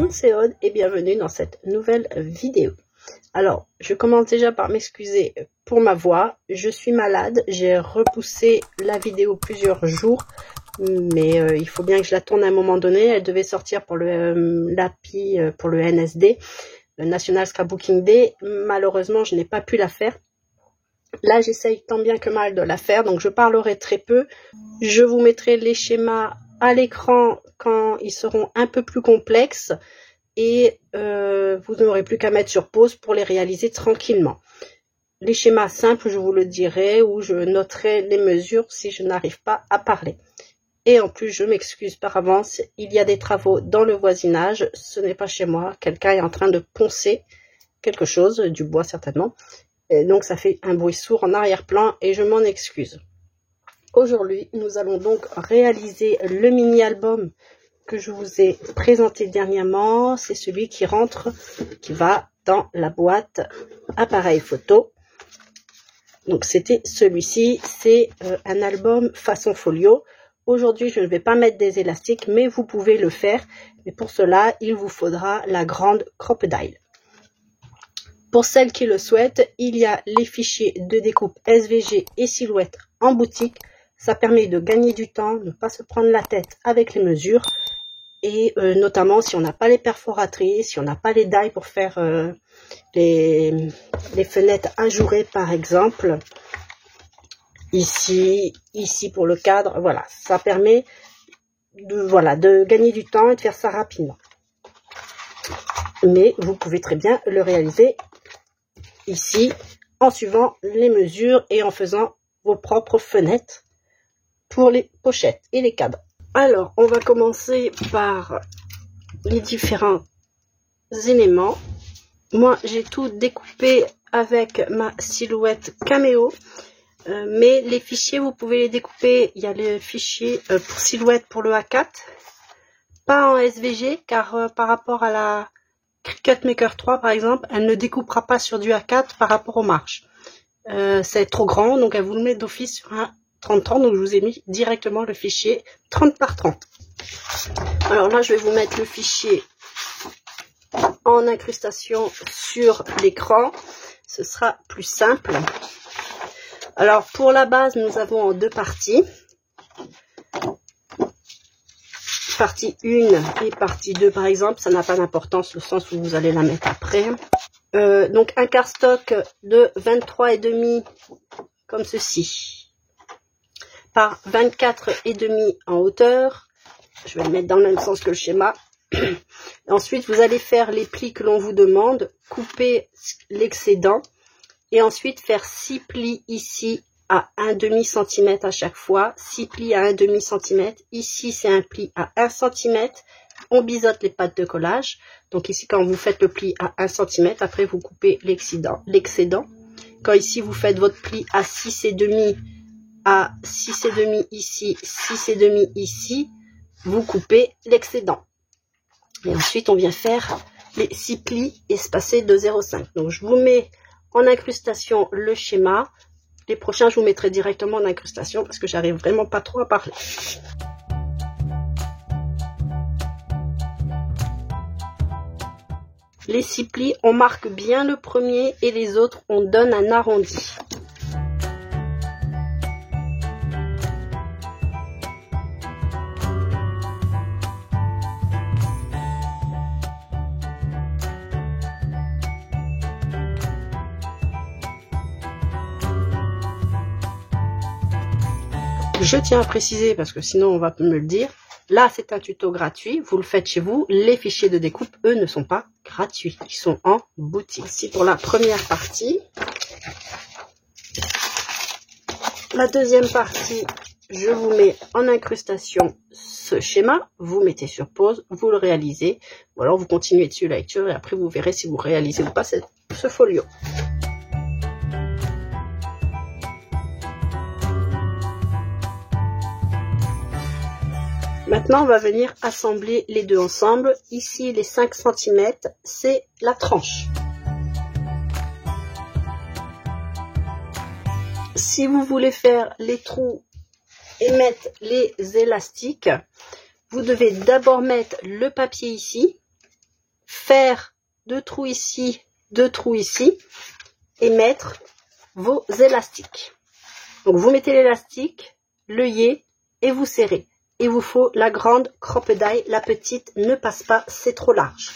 monde, c'est Aude et bienvenue dans cette nouvelle vidéo. Alors, je commence déjà par m'excuser pour ma voix. Je suis malade, j'ai repoussé la vidéo plusieurs jours, mais il faut bien que je la tourne à un moment donné. Elle devait sortir pour l'API, pour le NSD, le National Scrapbooking Day. Malheureusement, je n'ai pas pu la faire. Là, j'essaye tant bien que mal de la faire, donc je parlerai très peu. Je vous mettrai les schémas à l'écran quand ils seront un peu plus complexes et vous n'aurez plus qu'à mettre sur pause pour les réaliser tranquillement. Les schémas simples, je vous le dirai, ou je noterai les mesures si je n'arrive pas à parler. Et en plus, je m'excuse par avance, il y a des travaux dans le voisinage, ce n'est pas chez moi, quelqu'un est en train de poncer quelque chose, du bois certainement, et donc ça fait un bruit sourd en arrière-plan et je m'en excuse. Aujourd'hui, nous allons donc réaliser le mini-album que je vous ai présenté dernièrement. C'est celui qui rentre, qui va dans la boîte appareil photo. Donc c'était celui-ci, c'est un album façon folio. Aujourd'hui, je ne vais pas mettre des élastiques, mais vous pouvez le faire. Mais pour cela, il vous faudra la grande Crop-A-Dile. Pour celles qui le souhaitent, il y a les fichiers de découpe SVG et silhouette en boutique. Ça permet de gagner du temps, de ne pas se prendre la tête avec les mesures. Et notamment si on n'a pas les perforatrices, si on n'a pas les dies pour faire les fenêtres ajourées par exemple. Ici pour le cadre, voilà. Ça permet de gagner du temps et de faire ça rapidement. Mais vous pouvez très bien le réaliser ici en suivant les mesures et en faisant vos propres fenêtres pour les pochettes et les cadres. Alors, on va commencer par les différents éléments. Moi, j'ai tout découpé avec ma silhouette Cameo, mais les fichiers, vous pouvez les découper. Il y a le fichier pour silhouette pour le A4, pas en SVG, car par rapport à la Cricut Maker 3, par exemple, elle ne découpera pas sur du A4 par rapport aux marges. C'est trop grand, donc elle vous le met d'office sur un 30-30, donc je vous ai mis directement le fichier 30 par 30. Alors là, je vais vous mettre le fichier en incrustation sur l'écran. Ce sera plus simple. Alors pour la base, nous avons en deux parties. Partie 1 et partie 2 par exemple, ça n'a pas d'importance le sens où vous allez la mettre après. Donc un cardstock de 23,5 comme ceci. Par 24,5 en hauteur. Je vais le mettre dans le même sens que le schéma. Ensuite, vous allez faire les plis que l'on vous demande, couper l'excédent et ensuite faire 6 plis ici à 1,5 cm à chaque fois, 6 plis à 1,5 cm. Ici, c'est un pli à 1 cm. On biseaute les pattes de collage. Donc ici, quand vous faites le pli à 1 cm, après vous coupez l'excédent. Quand ici, vous faites votre pli à 6,5 à 6,5 ici, 6,5 ici, vous coupez l'excédent. Et ensuite, on vient faire les 6 plis espacés de 0,5. Donc, je vous mets en incrustation le schéma. Les prochains, je vous mettrai directement en incrustation parce que j'arrive vraiment pas trop à parler. Les 6 plis, on marque bien le premier et les autres, on donne un arrondi. Je tiens à préciser, parce que sinon on va me le dire, là c'est un tuto gratuit, vous le faites chez vous, les fichiers de découpe, eux, ne sont pas gratuits, ils sont en boutique. Ici pour la première partie. La deuxième partie, je vous mets en incrustation ce schéma, vous mettez sur pause, vous le réalisez, ou alors vous continuez dessus la lecture et après vous verrez si vous réalisez ou pas ce folio. Maintenant, on va venir assembler les deux ensemble. Ici, les 5 cm, c'est la tranche. Si vous voulez faire les trous et mettre les élastiques, vous devez d'abord mettre le papier ici. faire 2 trous ici, 2 trous ici et mettre vos élastiques. Donc vous mettez l'élastique, l'œillet et vous serrez. Il vous faut la grande crocodile, la petite ne passe pas, c'est trop large.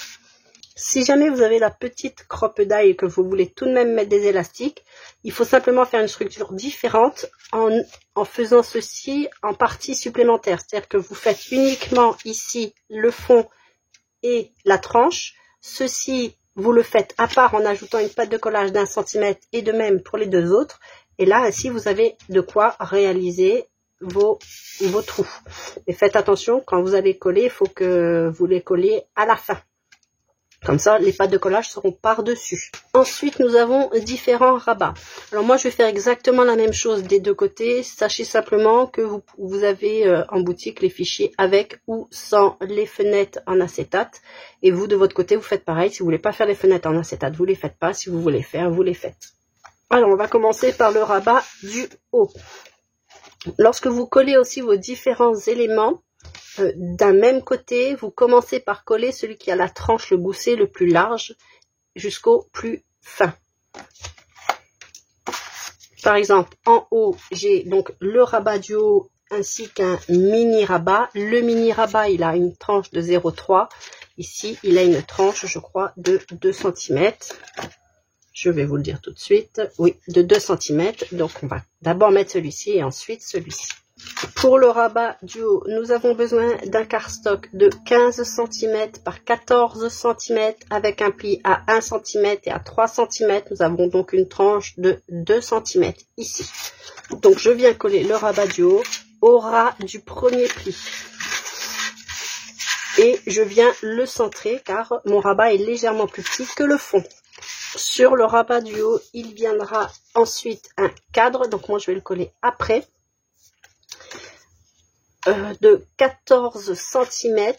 Si jamais vous avez la petite crocodile et que vous voulez tout de même mettre des élastiques, il faut simplement faire une structure différente en faisant ceci en partie supplémentaire. C'est-à-dire que vous faites uniquement ici le fond et la tranche. Ceci, vous le faites à part en ajoutant une patte de collage d'1 cm et de même pour les 2 autres. Et là, ainsi, vous avez de quoi réaliser vos trous. Et faites attention, quand vous allez coller, il faut que vous les colliez à la fin. Comme ça, les pattes de collage seront par-dessus. Ensuite, nous avons différents rabats. Alors moi, je vais faire exactement la même chose des 2 côtés. Sachez simplement que vous avez en boutique les fichiers avec ou sans les fenêtres en acétate. Et vous, de votre côté, vous faites pareil. Si vous voulez pas faire les fenêtres en acétate, vous les faites pas. Si vous voulez faire, vous les faites. Alors, on va commencer par le rabat du haut. Lorsque vous collez aussi vos différents éléments, d'un même côté, vous commencez par coller celui qui a la tranche, le gousset le plus large jusqu'au plus fin. Par exemple, en haut, j'ai donc le rabat du haut ainsi qu'un mini rabat. Le mini rabat, il a une tranche de 0,3. Ici, il a une tranche, je crois, de 2 cm. Je vais vous le dire tout de suite. Oui, de 2 cm. Donc, on va d'abord mettre celui-ci et ensuite celui-ci. Pour le rabat du haut, nous avons besoin d'un cardstock de 15 cm par 14 cm avec un pli à 1 cm et à 3 cm. Nous avons donc une tranche de 2 cm ici. Donc je viens coller le rabat du haut au ras du premier pli. Et je viens le centrer car mon rabat est légèrement plus petit que le fond. Sur le rabat du haut, il viendra ensuite un cadre. Donc moi je vais le coller après. De 14 cm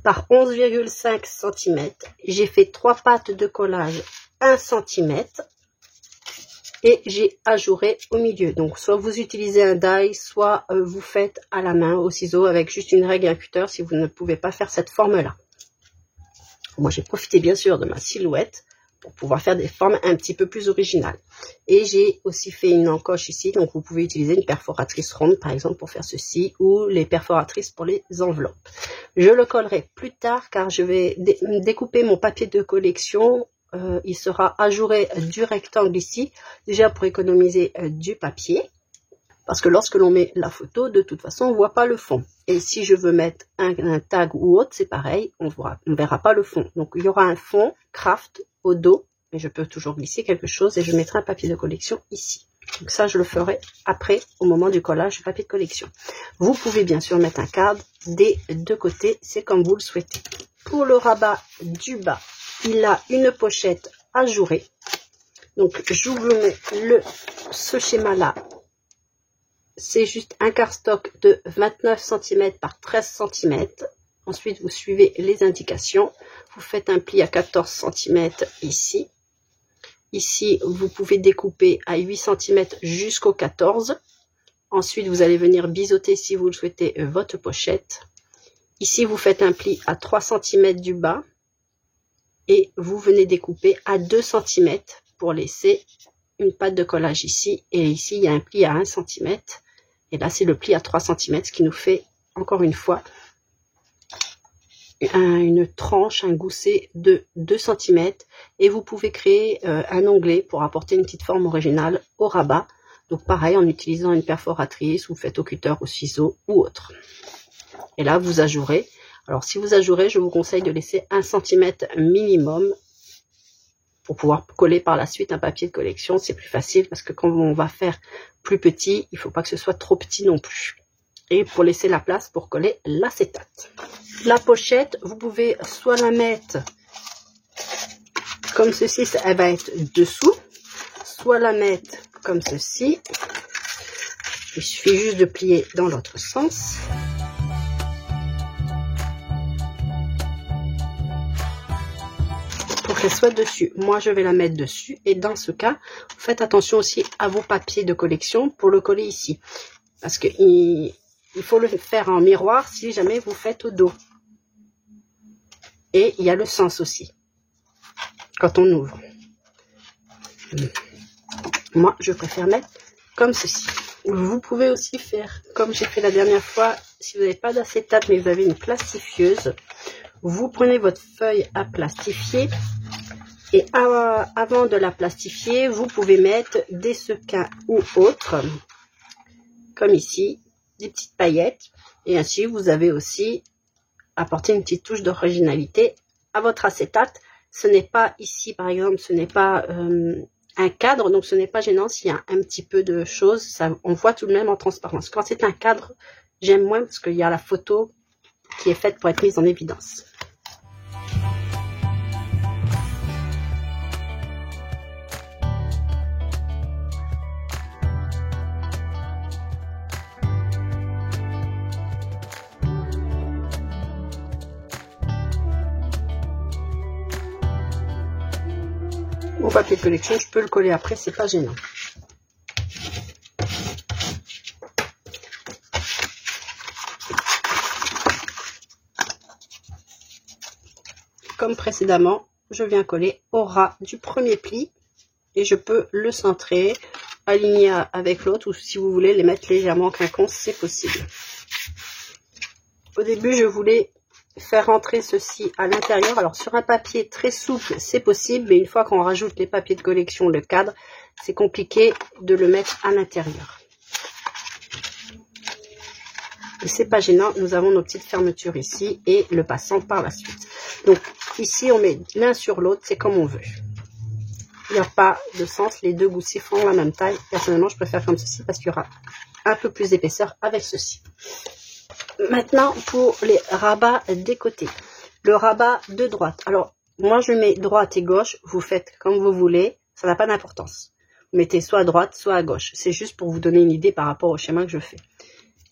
par 11,5 cm. J'ai fait 3 pattes de collage 1 cm et j'ai ajouré au milieu. Donc soit vous utilisez un die, soit vous faites à la main au ciseau avec juste une règle et un cutter si vous ne pouvez pas faire cette forme là. Moi j'ai profité bien sûr de ma silhouette pour pouvoir faire des formes un petit peu plus originales. Et j'ai aussi fait une encoche ici, donc vous pouvez utiliser une perforatrice ronde par exemple pour faire ceci, ou les perforatrices pour les enveloppes. Je le collerai plus tard car je vais découper mon papier de collection. Il sera ajouré du rectangle ici, déjà pour économiser du papier. Parce que lorsque l'on met la photo, de toute façon, on ne voit pas le fond. Et si je veux mettre un tag ou autre, c'est pareil, on ne verra pas le fond. Donc, il y aura un fond craft au dos, mais je peux toujours glisser quelque chose et je mettrai un papier de collection ici. Donc ça, je le ferai après, au moment du collage du papier de collection. Vous pouvez bien sûr mettre un cadre des 2 côtés, c'est comme vous le souhaitez. Pour le rabat du bas, il a une pochette ajourée. Donc, je vous mets ce schéma-là. C'est juste un cardstock de 29 cm par 13 cm. Ensuite, vous suivez les indications. Vous faites un pli à 14 cm ici. Ici, vous pouvez découper à 8 cm jusqu'au 14. Ensuite, vous allez venir biseauter, si vous le souhaitez, votre pochette. Ici, vous faites un pli à 3 cm du bas. Et vous venez découper à 2 cm pour laisser une patte de collage ici. Et ici, il y a un pli à 1 cm. Et là, c'est le pli à 3 cm, ce qui nous fait, encore une fois, une tranche, un gousset de 2 cm. Et vous pouvez créer un onglet pour apporter une petite forme originale au rabat. Donc pareil, en utilisant une perforatrice, vous faites au cutter, au ciseau ou autre. Et là, vous ajourez. Alors, si vous ajourez, je vous conseille de laisser 1 cm minimum pour pouvoir coller par la suite un papier de collection. C'est plus facile parce que quand on va faire plus petit, il ne faut pas que ce soit trop petit non plus. Et pour laisser la place pour coller l'acétate. La pochette, vous pouvez soit la mettre comme ceci, elle va être dessous, soit la mettre comme ceci. Il suffit juste de plier dans l'autre sens. Pour qu'elle soit dessus. Moi, je vais la mettre dessus. Et dans ce cas, faites attention aussi à vos papiers de collection pour le coller ici. Parce que il faut le faire en miroir si jamais vous faites au dos. Et il y a le sens aussi, quand on ouvre. Moi, je préfère mettre comme ceci. Vous pouvez aussi faire comme j'ai fait la dernière fois. Si vous n'avez pas d'acétate, mais vous avez une plastifieuse, vous prenez votre feuille à plastifier. Et avant de la plastifier, vous pouvez mettre des sequins ou autres, comme ici, des petites paillettes. Et ainsi, vous avez aussi apporté une petite touche d'originalité à votre acétate. Ce n'est pas ici, par exemple, ce n'est pas un cadre, donc ce n'est pas gênant s'il y a un petit peu de choses. Ça, on voit tout de même en transparence. Quand c'est un cadre, j'aime moins parce qu'il y a la photo qui est faite pour être mise en évidence. Mon papier de collection, je peux le coller après, c'est pas gênant. Comme précédemment, je viens coller au ras du premier pli et je peux le centrer, aligner avec l'autre, ou si vous voulez les mettre légèrement en quinconce, c'est possible. Au début, je voulais faire rentrer ceci à l'intérieur. Alors sur un papier très souple, c'est possible, mais une fois qu'on rajoute les papiers de collection, le cadre, c'est compliqué de le mettre à l'intérieur. Et c'est pas gênant, nous avons nos petites fermetures ici et le passant par la suite. Donc ici, on met l'un sur l'autre, c'est comme on veut. Il n'y a pas de sens, les deux goussis font la même taille. Personnellement, je préfère comme ceci parce qu'il y aura un peu plus d'épaisseur avec ceci. Maintenant, pour les rabats des côtés. Le rabat de droite. Alors, moi, je mets droite et gauche. Vous faites comme vous voulez. Ça n'a pas d'importance. Vous mettez soit à droite, soit à gauche. C'est juste pour vous donner une idée par rapport au schéma que je fais.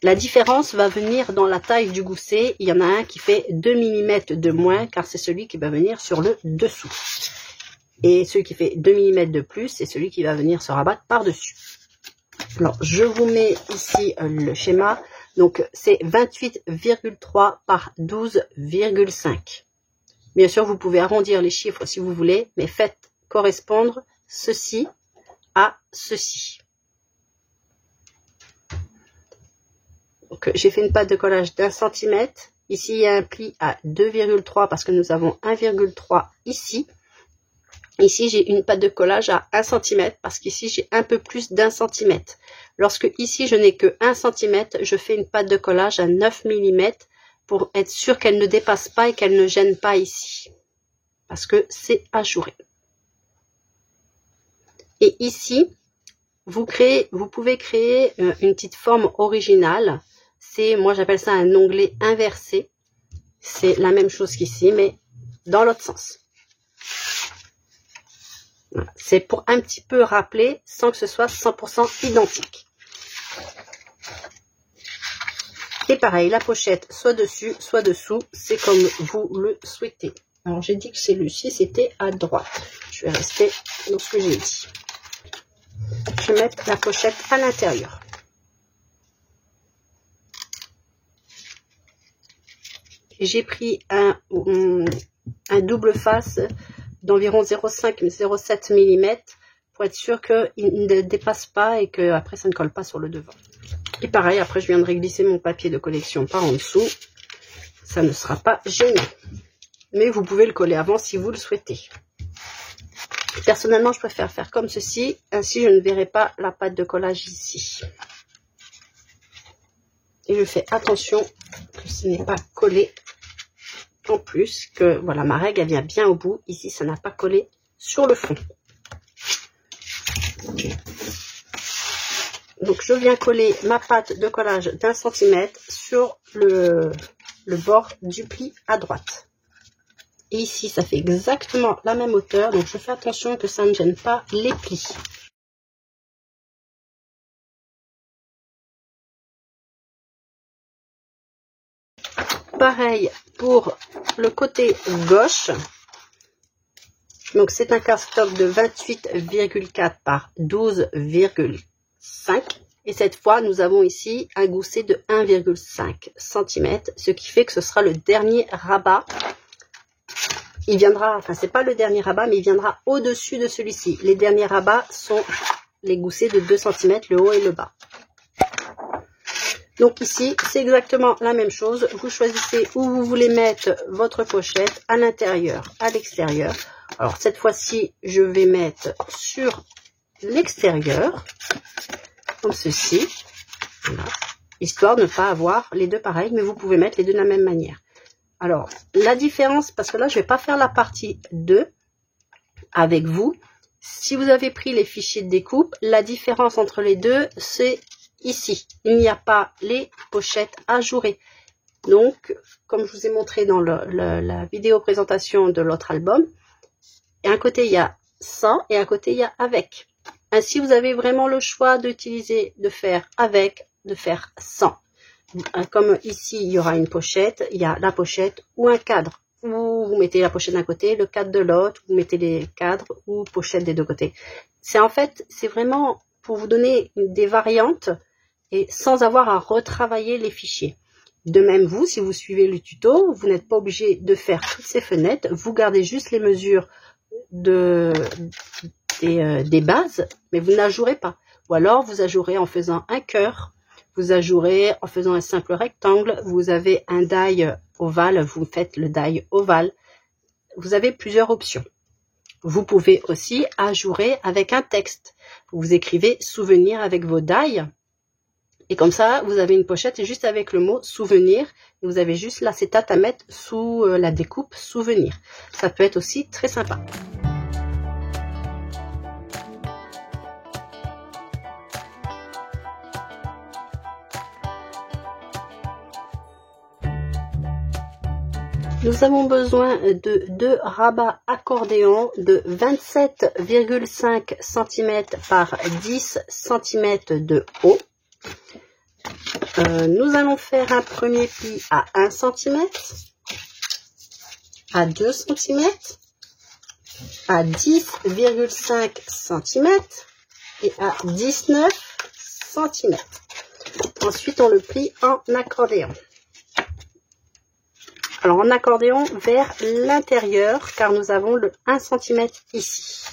La différence va venir dans la taille du gousset. Il y en a un qui fait 2 mm de moins, car c'est celui qui va venir sur le dessous. Et celui qui fait 2 mm de plus, c'est celui qui va venir se rabattre par-dessus. Alors, je vous mets ici le schéma. Donc, c'est 28,3 par 12,5. Bien sûr, vous pouvez arrondir les chiffres si vous voulez, mais faites correspondre ceci à ceci. Donc, j'ai fait une pâte de collage d'1 cm. Ici, il y a un pli à 2,3 parce que nous avons 1,3 ici. Ici, j'ai une pâte de collage à 1 cm parce qu'ici, j'ai un peu plus d'1 cm. Lorsque ici, je n'ai que 1 cm, je fais une pâte de collage à 9 mm pour être sûr qu'elle ne dépasse pas et qu'elle ne gêne pas ici. Parce que c'est ajouré. Et ici, vous pouvez créer une petite forme originale. Moi, j'appelle ça un onglet inversé. C'est la même chose qu'ici, mais dans l'autre sens. Voilà. C'est pour un petit peu rappeler sans que ce soit 100% identique. Et pareil, la pochette soit dessus, soit dessous, c'est comme vous le souhaitez. Alors j'ai dit que celui-ci c'était à droite. Je vais rester dans ce que j'ai dit. Je vais mettre la pochette à l'intérieur. J'ai pris un double face d'environ 0,5-0,7 mm pour être sûr qu'il ne dépasse pas et que après ça ne colle pas sur le devant. Et pareil, après je viendrai glisser mon papier de collection par en dessous. Ça ne sera pas gênant. Mais vous pouvez le coller avant si vous le souhaitez. Personnellement, je préfère faire comme ceci. Ainsi, je ne verrai pas la pâte de collage ici. Et je fais attention que ce n'est pas collé. En plus, que voilà, ma règle elle vient bien au bout. Ici, ça n'a pas collé sur le fond. Donc, je viens coller ma pâte de collage d'1 cm sur le bord du pli à droite. Et ici, ça fait exactement la même hauteur. Donc, je fais attention que ça ne gêne pas les plis. Pareil pour le côté gauche. Donc, c'est un cardstock de 28,4 par 12,5. Et cette fois, nous avons ici un gousset de 1,5 cm. Ce qui fait que ce sera le dernier rabat il viendra, enfin c'est pas le dernier rabat, mais il viendra au-dessus de celui-ci. Les derniers rabats sont les goussets de 2 cm, le haut et le bas. Donc ici, c'est exactement la même chose. Vous choisissez où vous voulez mettre votre pochette, à l'intérieur, à l'extérieur. Alors cette fois-ci, je vais mettre sur l'extérieur, comme ceci. Voilà. Histoire de ne pas avoir les deux pareils, mais vous pouvez mettre les deux de la même manière. Alors, la différence, parce que là, je ne vais pas faire la partie 2 avec vous. Si vous avez pris les fichiers de découpe, la différence entre les deux, c'est ici. Il n'y a pas les pochettes ajourées. Donc, comme je vous ai montré dans la vidéo présentation de l'autre album, et un côté, il y a sans et un côté, il y a avec. Ainsi, vous avez vraiment le choix d'utiliser, de faire avec, de faire sans. Comme ici, il y aura une pochette, il y a la pochette ou un cadre. Vous mettez la pochette d'un côté, le cadre de l'autre, vous mettez les cadres ou pochettes des deux côtés. C'est en fait, c'est vraiment pour vous donner des variantes et sans avoir à retravailler les fichiers. De même, vous, si vous suivez le tuto, vous n'êtes pas obligé de faire toutes ces fenêtres. Vous gardez juste les mesures des bases, mais vous n'ajourez pas. Ou alors, vous ajourez en faisant un cœur, vous ajourez en faisant un simple rectangle. Vous avez un die ovale, vous faites le die ovale. Vous avez plusieurs options. Vous pouvez aussi ajourer avec un texte. Vous écrivez souvenir avec vos die. Et comme ça, vous avez une pochette et juste avec le mot souvenir, et vous avez juste l'acétate à mettre sous la découpe souvenir. Ça peut être aussi très sympa. Nous avons besoin de 2 rabats accordéons de 27,5 cm par 10 cm de haut. Nous allons faire un premier pli à 1 cm, à 2 cm, à 10,5 cm et à 19 cm. Ensuite, on le plie en accordéon. Alors, en accordéon vers l'intérieur, car nous avons le 1 cm ici.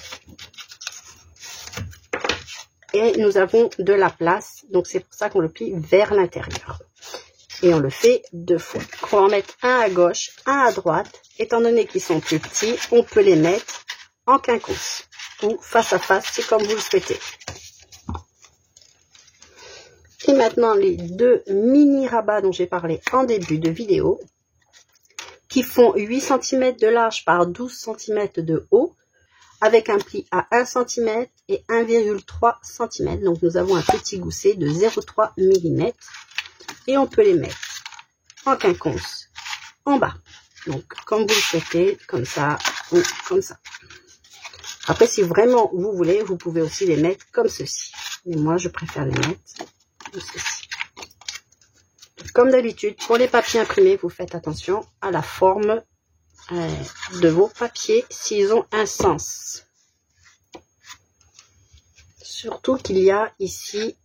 Et nous avons de la place, donc c'est pour ça qu'on le plie vers l'intérieur. Et on le fait 2 fois. On va en mettre un à gauche, un à droite. Étant donné qu'ils sont plus petits, on peut les mettre en quinconce ou face à face, c'est comme vous le souhaitez. Et maintenant, les 2 mini rabats dont j'ai parlé en début de vidéo, qui font 8 cm de large par 12 cm de haut, avec un pli à 1 cm et 1,3 cm. Donc, nous avons un petit gousset de 0,3 mm. Et on peut les mettre en quinconce, en bas. Donc, comme vous le souhaitez, comme ça ou comme ça. Après, si vraiment vous voulez, vous pouvez aussi les mettre comme ceci. Mais moi, je préfère les mettre comme ceci. Comme d'habitude, pour les papiers imprimés, vous faites attention à la forme de vos papiers s'ils ont un sens. Surtout qu'il y a ici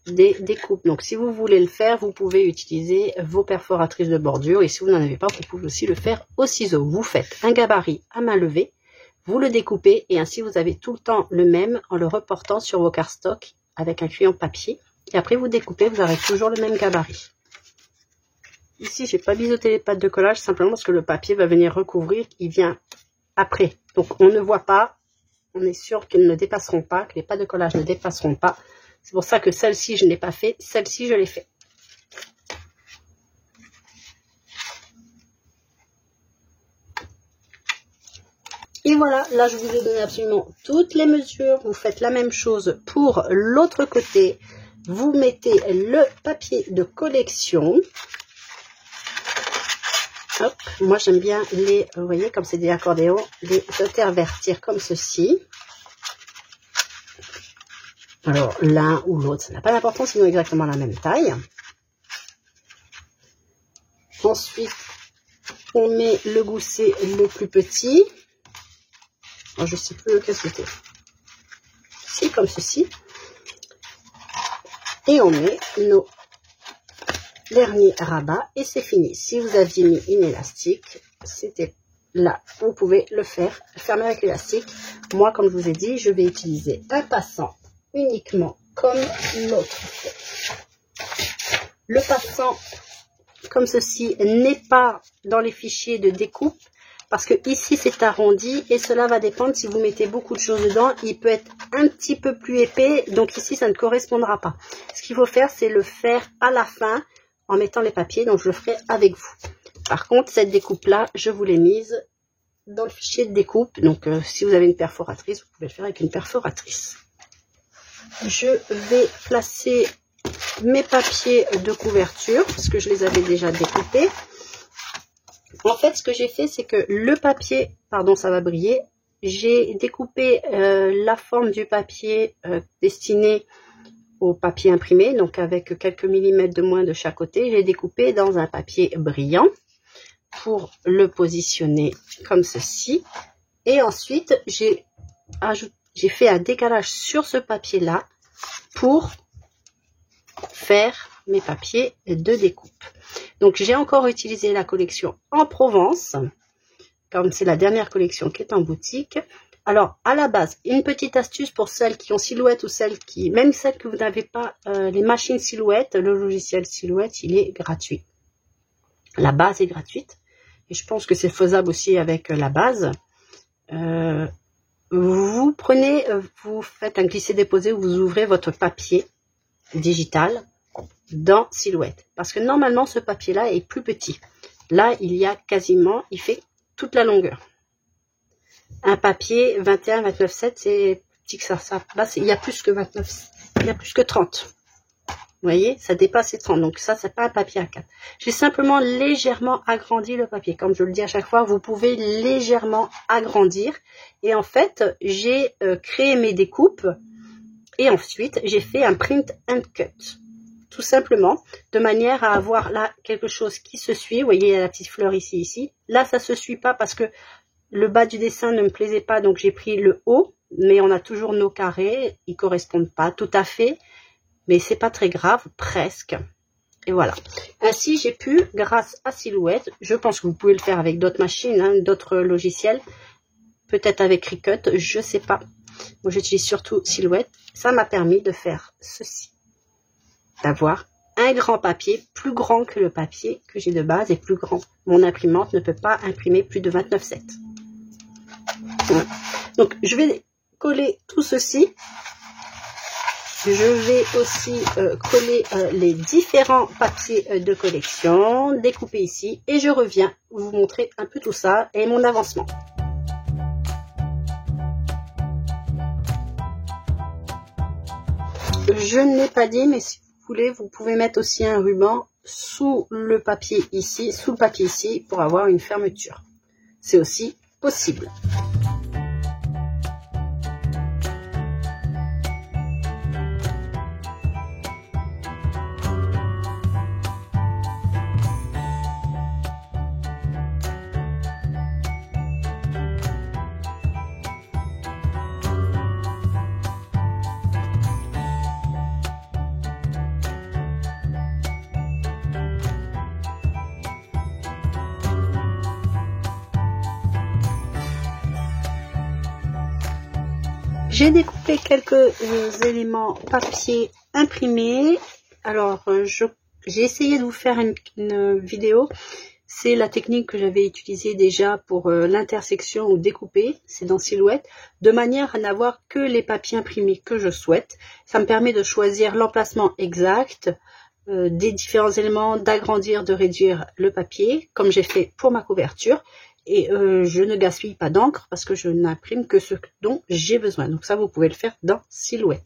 des découpes. Donc si vous voulez le faire, vous pouvez utiliser vos perforatrices de bordure. Et si vous n'en avez pas, vous pouvez aussi le faire au ciseau. Vous faites un gabarit à main levée, vous le découpez et ainsi vous avez tout le temps le même en le reportant sur vos cardstock avec un crayon papier. Et après vous découpez, vous aurez toujours le même gabarit. Ici, j'ai pas biseauté les pattes de collage simplement parce que le papier va venir recouvrir, il vient après. Donc, on ne voit pas, on est sûr qu'ils ne dépasseront pas, que les pattes de collage ne dépasseront pas. C'est pour ça que celle-ci, je ne l'ai pas fait, celle-ci, je l'ai fait. Et voilà, là, je vous ai donné absolument toutes les mesures. Vous faites la même chose pour l'autre côté. Vous mettez le papier de collection. Hop, moi j'aime bien les, vous voyez, comme c'est des accordéons, les intervertir comme ceci. Alors, l'un ou l'autre, ça n'a pas d'importance, ils ont exactement la même taille. Ensuite, on met le gousset le plus petit. Alors, je ne sais plus lequel c'était. Ici, comme ceci. Et on met nos derniers rabats et c'est fini. Si vous aviez mis une élastique, c'était là, vous pouvez le faire, fermer avec l'élastique. Moi, comme je vous ai dit, je vais utiliser un passant uniquement comme l'autre. Le passant comme ceci n'est pas dans les fichiers de découpe parce que ici c'est arrondi et cela va dépendre si vous mettez beaucoup de choses dedans. Il peut être un petit peu plus épais, donc ici ça ne correspondra pas. Ce qu'il faut faire, c'est le faire à la fin en mettant les papiers, donc je le ferai avec vous. Par contre, cette découpe là, je vous l'ai mise dans le fichier de découpe, donc si vous avez une perforatrice, vous pouvez le faire avec une perforatrice. Je vais placer mes papiers de couverture parce que je les avais déjà découpés. En fait, ce que j'ai fait, c'est que le papier, pardon, ça va briller, j'ai découpé la forme du papier destiné au papier imprimé, donc avec quelques millimètres de moins de chaque côté. J'ai découpé dans un papier brillant pour le positionner comme ceci. Et ensuite, j'ai fait un décalage sur ce papier-là pour faire mes papiers de découpe. Donc j'ai encore utilisé la collection en Provence, comme c'est la dernière collection qui est en boutique. Alors à la base, une petite astuce pour celles qui ont Silhouette ou même celles que vous n'avez pas les machines Silhouette, le logiciel Silhouette, il est gratuit. La base est gratuite et je pense que c'est faisable aussi avec la base. Vous prenez, vous faites un glisser-déposer où vous ouvrez votre papier digital dans Silhouette. Parce que normalement, ce papier-là est plus petit. Là, il fait toute la longueur. Un papier 21-29-7, c'est petit que ça. Là, il y a plus que 29, il y a plus que 30. Vous voyez, ça dépasse les 30. Donc ça, c'est pas un papier A4. J'ai simplement légèrement agrandi le papier. Comme je le dis à chaque fois, vous pouvez légèrement agrandir. Et en fait, j'ai créé mes découpes. Et ensuite, j'ai fait un print and cut. Tout simplement, de manière à avoir là quelque chose qui se suit. Vous voyez, il y a la petite fleur ici. Là, ça se suit pas parce que le bas du dessin ne me plaisait pas. Donc, j'ai pris le haut. Mais on a toujours nos carrés. Ils correspondent pas tout à fait. Mais c'est pas très grave, presque. Et voilà. Ainsi, j'ai pu, grâce à Silhouette, je pense que vous pouvez le faire avec d'autres machines, hein, d'autres logiciels. Peut-être avec Cricut, je sais pas. Moi, j'utilise surtout Silhouette. Ça m'a permis de faire ceci. D'avoir un grand papier, plus grand que le papier que j'ai de base et plus grand. Mon imprimante ne peut pas imprimer plus de 29,7. Voilà. Donc, je vais coller tout ceci. Je vais aussi coller les différents papiers de collection, découper ici. Et je reviens vous montrer un peu tout ça et mon avancement. Je ne l'ai pas dit, mais si vous voulez, vous pouvez mettre aussi un ruban sous le papier ici, pour avoir une fermeture. C'est aussi possible. J'ai découpé quelques éléments papier imprimés. Alors, j'ai essayé de vous faire une vidéo. C'est la technique que j'avais utilisée déjà pour l'intersection ou découper. C'est dans Silhouette. De manière à n'avoir que les papiers imprimés que je souhaite. Ça me permet de choisir l'emplacement exact des différents éléments, d'agrandir, de réduire le papier, comme j'ai fait pour ma couverture. Et je ne gaspille pas d'encre parce que je n'imprime que ce dont j'ai besoin. Donc ça, vous pouvez le faire dans Silhouette.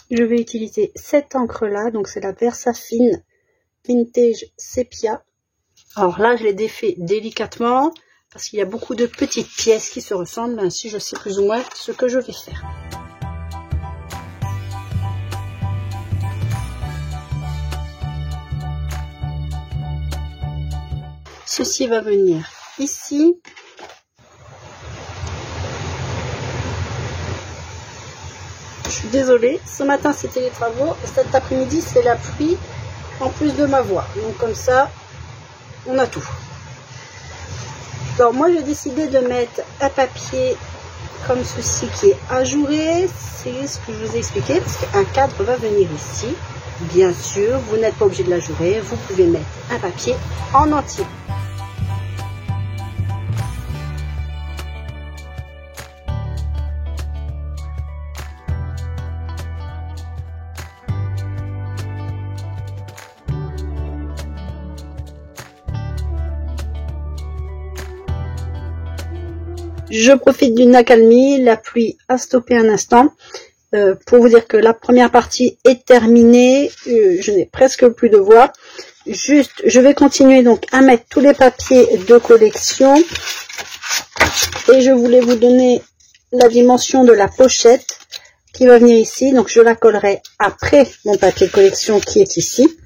Je vais utiliser cette encre-là. Donc c'est la Versafine Vintage Sepia. Alors là, je l'ai défait délicatement parce qu'il y a beaucoup de petites pièces qui se ressemblent. Ainsi, je sais plus ou moins ce que je vais faire. Ceci va venir ici. Je suis désolée, ce matin c'était les travaux et cet après-midi c'est la pluie en plus de ma voix. Donc comme ça, on a tout. Alors moi j'ai décidé de mettre un papier comme ceci qui est ajouré, c'est ce que je vous ai expliqué, parce qu'un cadre va venir ici. Bien sûr, vous n'êtes pas obligé de l'ajourer, vous pouvez mettre un papier en entier. Je profite d'une accalmie, la pluie a stoppé un instant pour vous dire que la première partie est terminée, je n'ai presque plus de voix. Juste, je vais continuer donc à mettre tous les papiers de collection et je voulais vous donner la dimension de la pochette qui va venir ici. Donc je la collerai après mon papier de collection qui est ici.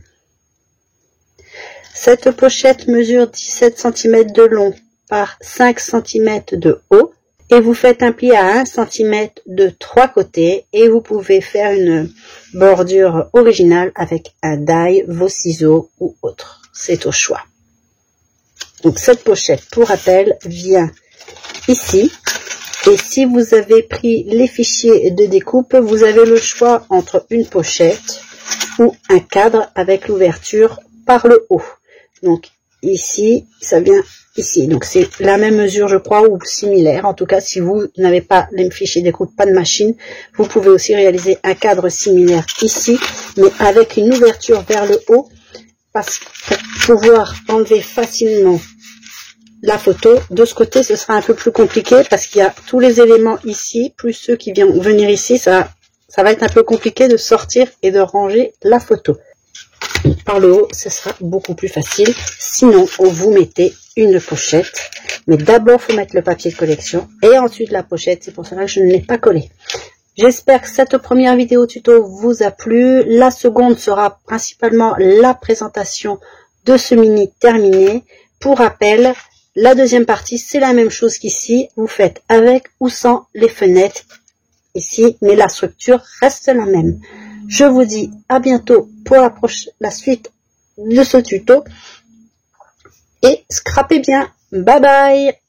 Cette pochette mesure 17 cm de long par 5 cm de haut et vous faites un pli à 1 cm de 3 côtés et vous pouvez faire une bordure originale avec un die, vos ciseaux ou autre, c'est au choix. Donc cette pochette, pour rappel, vient ici et si vous avez pris les fichiers de découpe, vous avez le choix entre une pochette ou un cadre avec l'ouverture par le haut. Donc ici, ça vient ici. Donc c'est la même mesure, je crois, ou similaire. En tout cas, si vous n'avez pas les fichiers découpe, pas de machine, vous pouvez aussi réaliser un cadre similaire ici, mais avec une ouverture vers le haut, parce que pour pouvoir enlever facilement la photo. De ce côté, ce sera un peu plus compliqué parce qu'il y a tous les éléments ici, plus ceux qui viennent venir ici. Ça va être un peu compliqué de sortir et de ranger la photo. Par le haut, ce sera beaucoup plus facile. Sinon, vous mettez une pochette. Mais d'abord, il faut mettre le papier de collection et ensuite la pochette. C'est pour cela que je ne l'ai pas collé. J'espère que cette première vidéo tuto vous a plu. La seconde sera principalement la présentation de ce mini terminé. Pour rappel, la deuxième partie, c'est la même chose qu'ici. Vous faites avec ou sans les fenêtres ici, mais la structure reste la même. Je vous dis à bientôt pour la suite de ce tuto. Et scrapez bien. Bye bye!